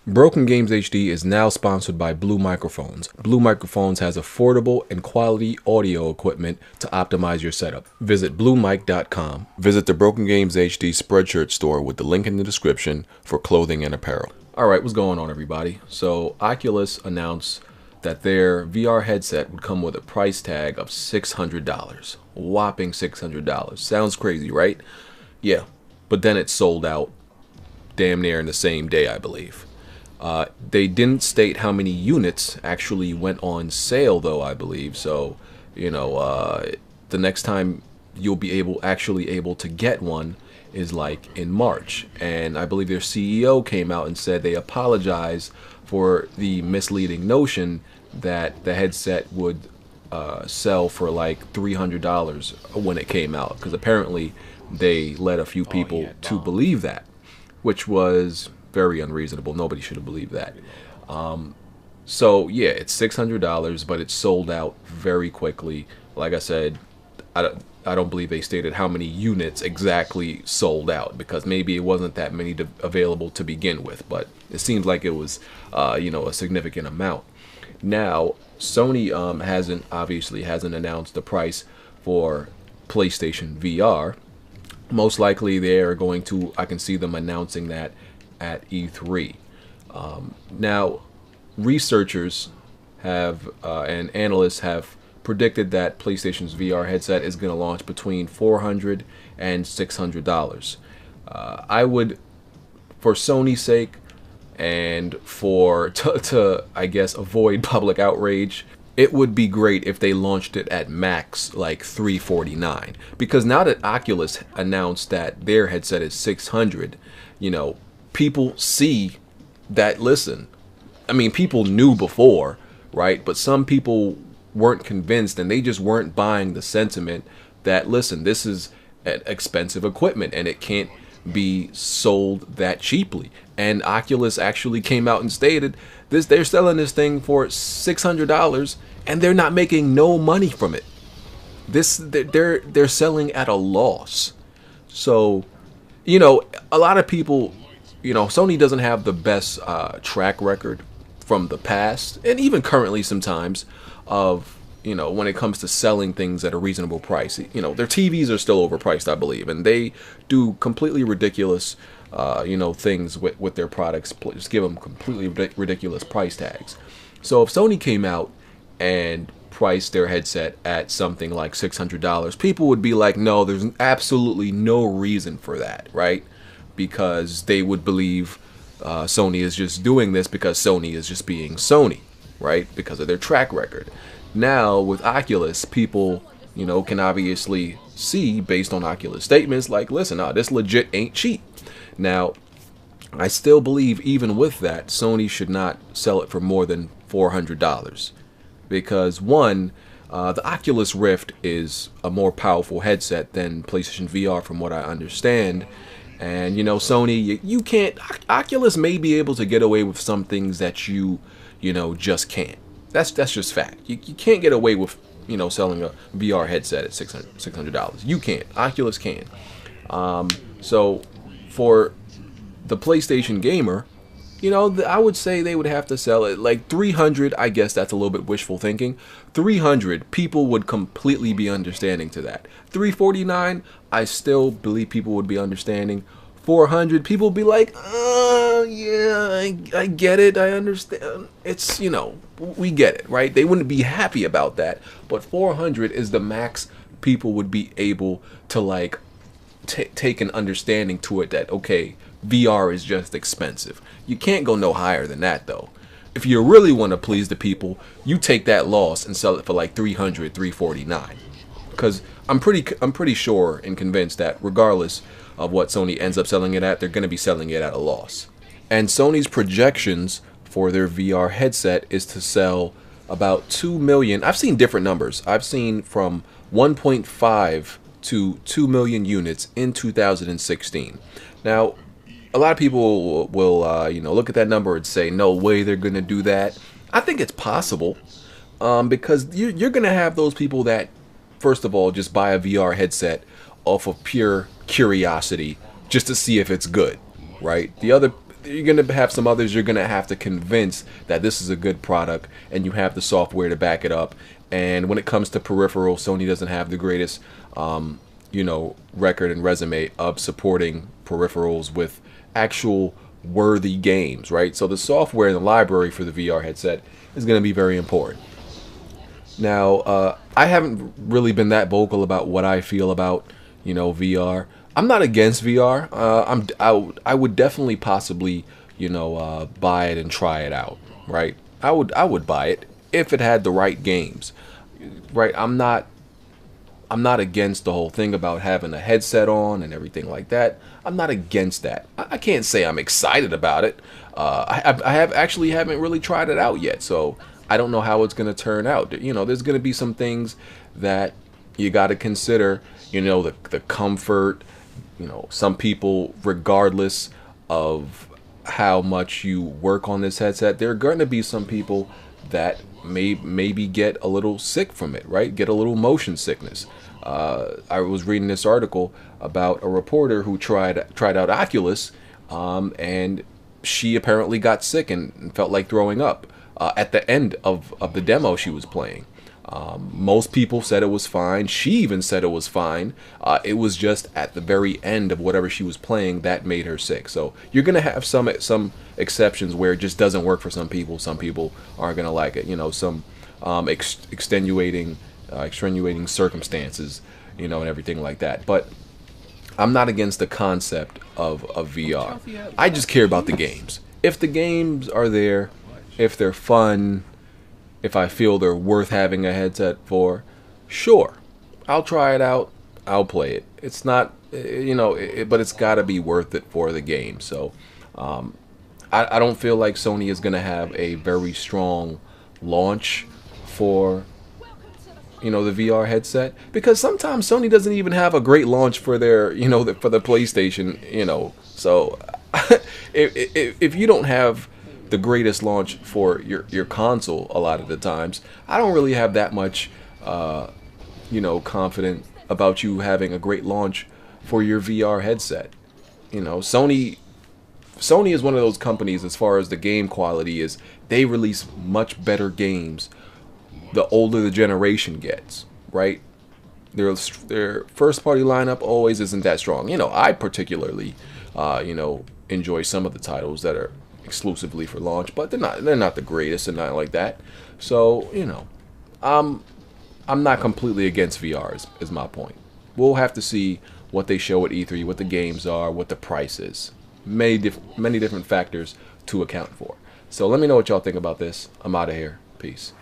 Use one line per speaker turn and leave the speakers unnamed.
Broken Games HD is now sponsored by Blue Microphones. Blue Microphones has affordable and quality audio equipment to optimize your setup. Visit bluemic.com. Visit the Broken Games HD Spreadshirt store with the link in the description for clothing and apparel. Alright, what's going on, everybody? So, Oculus announced that their VR headset would come with a price tag of $600. Whopping $600. Sounds crazy, right? Yeah, but then it sold out damn near in the same day, I believe. They didn't state how many units actually went on sale, though, I believe. So, the next time you'll be actually able to get one is like in March. And I believe their CEO came out and said they apologize for the misleading notion that the headset would sell for like $300 when it came out, because apparently they led a few people to believe that, which was very unreasonable. Nobody should have believed that. So yeah, it's $600, but it's sold out very quickly. Like I said, I don't believe they stated how many units exactly sold out, because maybe it wasn't that many available to begin with, but it seems like it was a significant amount. Now, Sony obviously hasn't announced the price for PlayStation VR. Most likely they are going to, I can see them announcing that at E3. Now, researchers have and analysts have predicted that PlayStation's VR headset is going to launch between $400 and $600. I would, for Sony's sake, and to I guess avoid public outrage, it would be great if they launched it at max like $349, because now that Oculus announced that their headset is $600, people see that. Listen, I mean, people knew before, right? But some people weren't convinced, and they just weren't buying the sentiment that, listen, this is expensive equipment and it can't be sold that cheaply. And Oculus actually came out and stated this: they're selling this thing for $600 and they're not making no money from it. They're selling at a loss. So, a lot of people, Sony doesn't have the best track record from the past, and even currently sometimes, of when it comes to selling things at a reasonable price. Their TVs are still overpriced, I believe, and they do completely ridiculous things with their products. Just give them completely ridiculous price tags. So if Sony came out and priced their headset at something like $600, people would be like, no, there's absolutely no reason for that, right? Because they would believe Sony is just doing this because Sony is just being Sony, right? Because of their track record. Now, with Oculus, people, can obviously see, based on Oculus statements, like, listen, this legit ain't cheap. Now, I still believe, even with that, Sony should not sell it for more than $400. Because, one, the Oculus Rift is a more powerful headset than PlayStation VR, from what I understand. And, Sony, you can't... Oculus may be able to get away with some things that you just can't. That's just fact. You can't get away with, selling a VR headset at $600. You can't. Oculus can. So, for the PlayStation gamer, I would say they would have to sell it like $300. I guess that's a little bit wishful thinking. $300, people would completely be understanding to that. $349, I still believe people would be understanding. $400, people would be like, yeah, I get it, I understand. It's, we get it, right? They wouldn't be happy about that, but $400 is the max people would be able to, like, take an understanding to it that, okay, VR is just expensive. You can't go no higher than that, though. If you really want to please the people, you take that loss and sell it for like $300, $349. Because I'm pretty sure and convinced that regardless of what Sony ends up selling it at, they're going to be selling it at a loss. And Sony's projections for their VR headset is to sell about 2 million. I've seen different numbers. I've seen from 1.5 to 2 million units in 2016. Now, a lot of people will look at that number and say, no way they're going to do that. I think it's possible, because you're going to have those people that, first of all, just buy a VR headset off of pure curiosity just to see if it's good, right? you're going to have some others you're going to have to convince that this is a good product and you have the software to back it up. And when it comes to peripherals, Sony doesn't have the greatest, record and resume of supporting peripherals with actual worthy games, right? So the software and the library for the VR headset is going to be very important. Now, I haven't really been that vocal about what I feel about, VR. I'm not against VR. I would definitely possibly, buy it and try it out, right? I would buy it if it had the right games, right? I'm not against the whole thing about having a headset on and everything like that. I'm not against that. I can't say I'm excited about it. Haven't really tried it out yet, so I don't know how it's going to turn out. There's going to be some things that you got to consider. The comfort. Some people, regardless of how much you work on this headset, there are going to be some people that maybe get a little sick from it, right? Get a little motion sickness. I was reading this article about a reporter who tried out Oculus, and she apparently got sick and felt like throwing up at the end of the demo she was playing. Most people said it was fine. She even said it was fine. It was just at the very end of whatever she was playing that made her sick. So you're gonna have some exceptions where it just doesn't work for some people. Some people aren't gonna like it. Some extenuating circumstances. And everything like that. But I'm not against the concept of VR. I just care about the games. If the games are there, if they're fun, if I feel they're worth having a headset for, sure, I'll try it out. I'll play it. It's not, but it's got to be worth it for the game. So I don't feel like Sony is going to have a very strong launch for the VR headset, because sometimes Sony doesn't even have a great launch for their for the PlayStation. So if you don't have the greatest launch for your console, a lot of the times, I don't really have that much confident about you having a great launch for your VR headset. Sony is one of those companies, as far as the game quality is, they release much better games the older the generation gets, right? Their first party lineup always isn't that strong. I particularly enjoy some of the titles that are exclusively for launch, but they're not the greatest and not like that. So, I'm not completely against VR is my point. We'll have to see what they show at E3, what the games are, what the price is. Many different factors to account for. So let me know what y'all think about this. I'm out of here. Peace.